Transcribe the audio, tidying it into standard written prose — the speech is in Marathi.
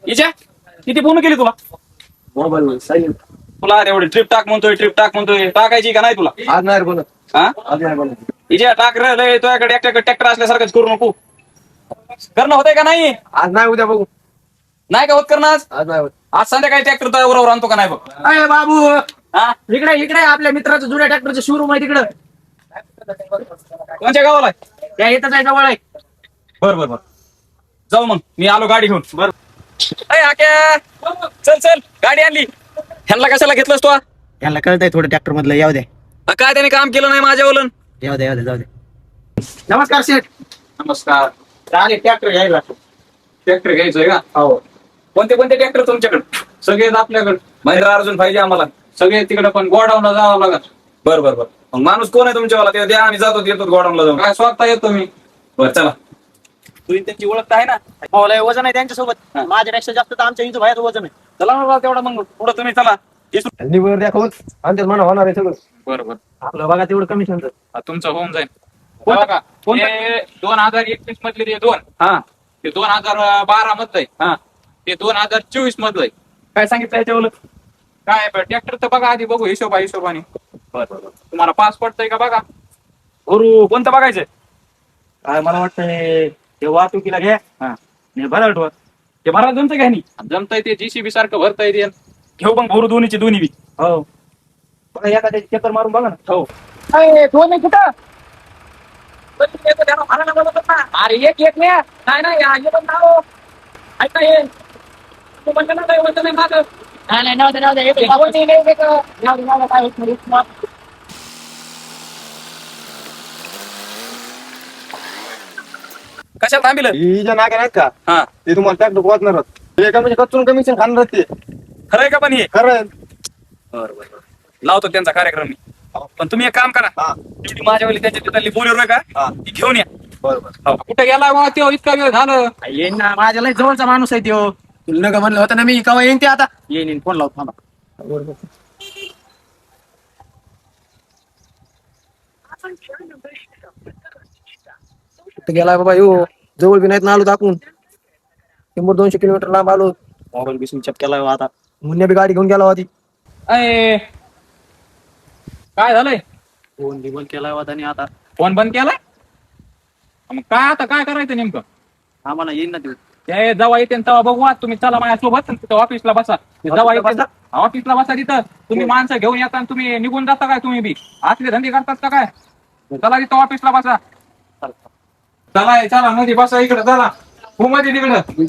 हिच्या किती फोन केली तुला मोबाईल सायलेंट. तुला एवढी ट्रिप टाक म्हणतोय टाकायची का नाही तुला आज नाही बोलत. हा आज नाही बोलत. हिच्या टाक रे तुझ्याकडे एकट्याकडे ट्रॅक्टर असल्यासारखंच करू नको करणं होतंय का नाही आज नाही उद्या बघू. नाही का होत करणं आज नाही होत. आज संध्याकाळी ट्रॅक्टर बरोबर आणतो का नाही बघ अरे बाबू हा इकडे इकडे आपल्या मित्राचं जुन्या ट्रॅक्टरचं शोरूम आहे तिकडं कोणत्या गावाला आहे त्या येतच आहे जवळ आहे. बर जाऊ मग मी आलो गाडी घेऊन बर चल गाडी आणली ह्यांना कशाला घेतलंस तू यांना कळतंय थोडं ट्रॅक्टर मधलं याव द्या काय त्याने काम केलं नाही माझ्या वलन याव द्या जाऊ दे. नमस्कार शेठ. नमस्कार चालेल ट्रॅक्टर घ्यायला. ट्रॅक्टर घ्यायचंय का हो कोणते ट्रॅक्टर तुमच्याकडे सगळेच आपल्याकडे महिंद्रा अर्जुन पाहिजे आम्हाला सगळे तिकडे पण गोडाऊनला जावं लागत. बर मग माणूस कोण आहे तुमच्यावाला ते द्या आम्ही जातो येतो गोडाऊनला जाऊन काय स्वतः येतो मी. बरं चला तुझी त्यांची ओळख आहे ना हो लय वजन आहे त्यांच्यासोबत माझ्यापेक्षा जास्त तर आमच्या इथं बाहेर वजन आहे. चला ना तेवढा मग पुढे तुम्ही चला निवड दाखवून आणि म्हणा होणार आहे सगळं. बरोबर आपलं बघा तेवढं कमिशन तुमचं होऊन जाईल कोणतं? बघा, ते 2021 मधले ते दोन हा ते 2012 मधलंय हा ते 2024 मधलंय. काय सांगितलं याच्या ओळख काय ट्रॅक्टर तर बघा आधी बघू हिशोबाने बरं तुम्हाला पास पडतंय का बघा. गुरु कोणतं बघायचं काय मला वाटतंय ते वाहतुकीला घ्या हा भराट ते भरायला जमतं का ह्यानी? जमतंय ते जीसीबी सारखं भरता ते. घेऊ मग भरू दोन्ही बी हो बघा एखाद्या चक्कर मारून बघा ना. हो दोन आहे कुठं अरे एक नाही नाही हे पण नाव ऐका हे तू म्हणलं ना काय म्हणतं नाही माझं नाही नाव दे एक नाव काय होत नाही. कशाला थांबिल ही ज्या नाक्या नाहीत का हा ते तुम्हाला ट्रॅक्टर पोहोचणार एका म्हणजे कचून कमिशन खाणार ते खरंय का पण हे खरं. बरं लावतो त्यांचा कार्यक्रम मी पण तुम्ही एक काम करा हा तेवढी माझ्यावाली त्याच्या तिथली बोलेरो का हा ती घेऊन या बरोबर. कुठे गेला बा ते इतका वेळ झालं. येईन ना माझ्या लय जवळचा माणूस आहे तो तुला नका म्हणलं होतं ना मी केव्हा येईन ते आता येईन फोन लावतो थांबा. गेला बाबा यो जवळ बी नाहीत ना आलो दाखवून 100-200 किलोमीटर लांब आलो. मोबाईल बी स्विच ऑफ केला आता मुन्या बी गाडी घेऊन गेला होती. अय काय झालंय फोन बंद केला होता आणि आता फोन बंद केलाय मग काय आता काय करायचं नेमकं आम्हाला येईन ना ते ते जेव्हा येते तेव्हा बघू आज तुम्ही चला माझ्यासोबत तिथं ऑफिसला बसा जेव्हा येते ऑफिसला बसा तिथं तुम्ही माणसं घेऊन येता आणि तुम्ही निघून जाता काय तुम्ही बी असले धंदे करतात का काय चला तिथं ऑफिसला बसा चला मध्ये बसा इकडे चला मध्ये तिकडं